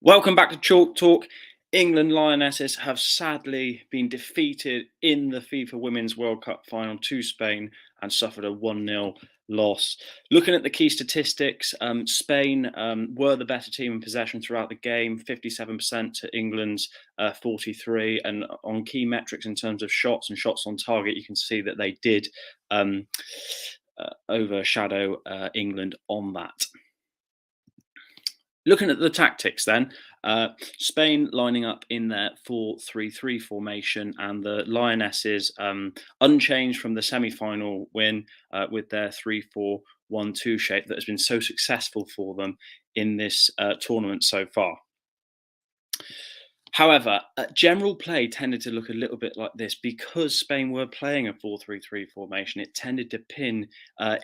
Welcome back to Chalk Talk. England Lionesses have sadly been defeated in the FIFA Women's World Cup final to Spain and suffered a 1-0 loss. Looking at the key statistics, Spain were the better team in possession throughout the game, 57% to England's 43. And on key metrics in terms of shots and shots on target, you can see that they did overshadow England on that. Looking at the tactics then, Spain lining up in their 4-3-3 formation, and the Lionesses unchanged from the semi-final win with their 3-4-1-2 shape that has been so successful for them in this tournament so far. However, general play tended to look a little bit like this because Spain were playing a 4-3-3 formation. It tended to pin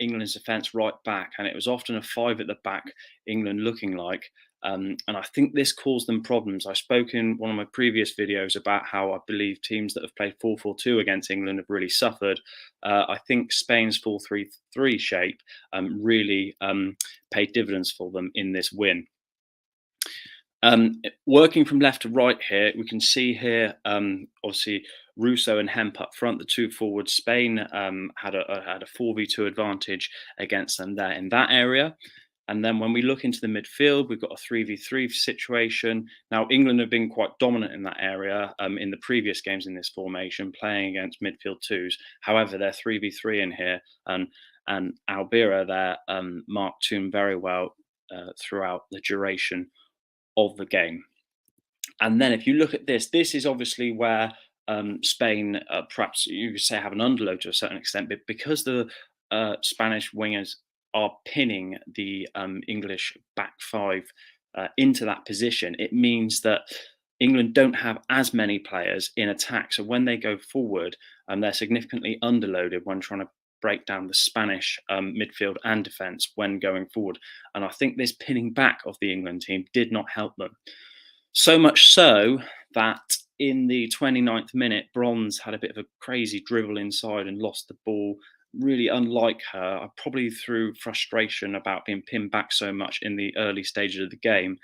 England's defence right back, and it was often a five at the back, England looking like. And I think this caused them problems. I spoke in one of my previous videos about how I believe teams that have played 4-4-2 against England have really suffered. I think Spain's 4-3-3 shape really paid dividends for them in this win. Working from left to right here, we can see here, obviously, Russo and Hemp up front, the two forwards. Spain had a 4v2 advantage against them there in that area. And then when we look into the midfield, we've got a 3v3 situation. Now, England have been quite dominant in that area in the previous games in this formation, playing against midfield twos. However, they're 3v3 in here, and Albira there marked Toon very well throughout the duration of the game. And then if you look at this is obviously where Spain, perhaps you could say, have an underload to a certain extent, but because the Spanish wingers are pinning the English back five into that position, it means that England don't have as many players in attack. So when they go forward, they're significantly underloaded when trying to break down the Spanish midfield and defence when going forward. And I think this pinning back of the England team did not help them. So much so that in the 29th minute, Bronze had a bit of a crazy dribble inside and lost the ball. Really unlike her, probably through frustration about being pinned back so much in the early stages of the game.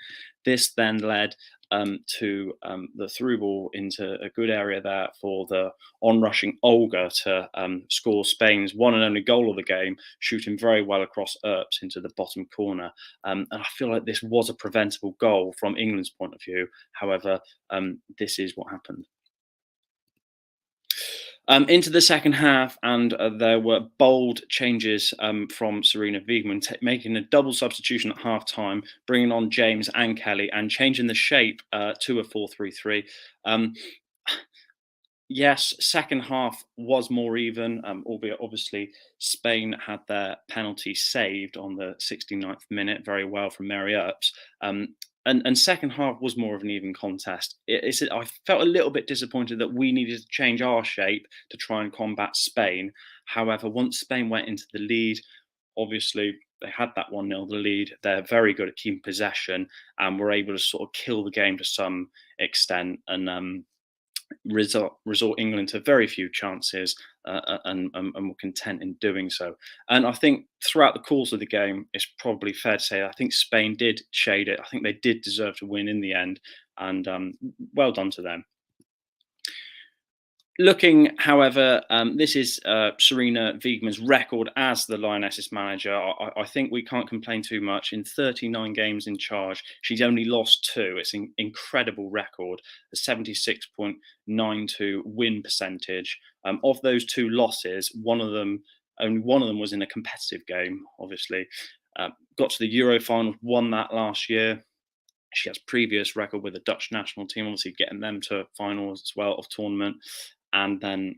This then led to the through ball into a good area there for the on-rushing Olga to score Spain's one and only goal of the game, shooting very well across Earps into the bottom corner. And I feel like this was a preventable goal from England's point of view. However, this is what happened. Into the second half, and there were bold changes from Serena Wiegman, making a double substitution at half time, bringing on James and Kelly, and changing the shape to a 4-3-3. Yes, second half was more even, albeit obviously Spain had their penalty saved on the 69th minute very well from Mary Earps. And second half was more of an even contest. I felt a little bit disappointed that we needed to change our shape to try and combat Spain. However, once Spain went into the lead, obviously they had that 1-0 the lead. They're very good at keeping possession and were able to sort of kill the game to some extent and resort England to very few chances and were content in doing so. And I think throughout the course of the game, it's probably fair to say I think Spain did shade it. I think they did deserve to win in the end, and well done to them. Looking, however, this is Serena Wiegman's record as the Lionesses manager. I think we can't complain too much. In 39 games in charge, she's only lost 2. It's an incredible record, a 76.92 win percentage. Of those 2 losses, only one of them was in a competitive game, obviously. Got to the Euro final, won that last year. She has previous record with the Dutch national team, obviously getting them to finals as well of tournament. And then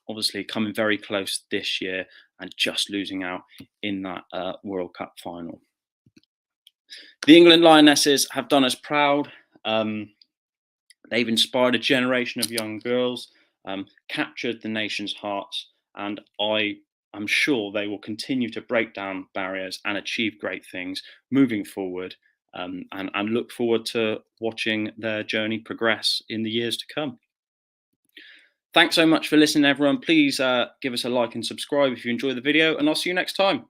obviously coming very close this year and just losing out in that World Cup final. The England Lionesses have done us proud. They've inspired a generation of young girls, captured the nation's hearts, and I'm sure they will continue to break down barriers and achieve great things moving forward, and look forward to watching their journey progress in the years to come. Thanks so much for listening, everyone. Please give us a like and subscribe if you enjoy the video, and I'll see you next time.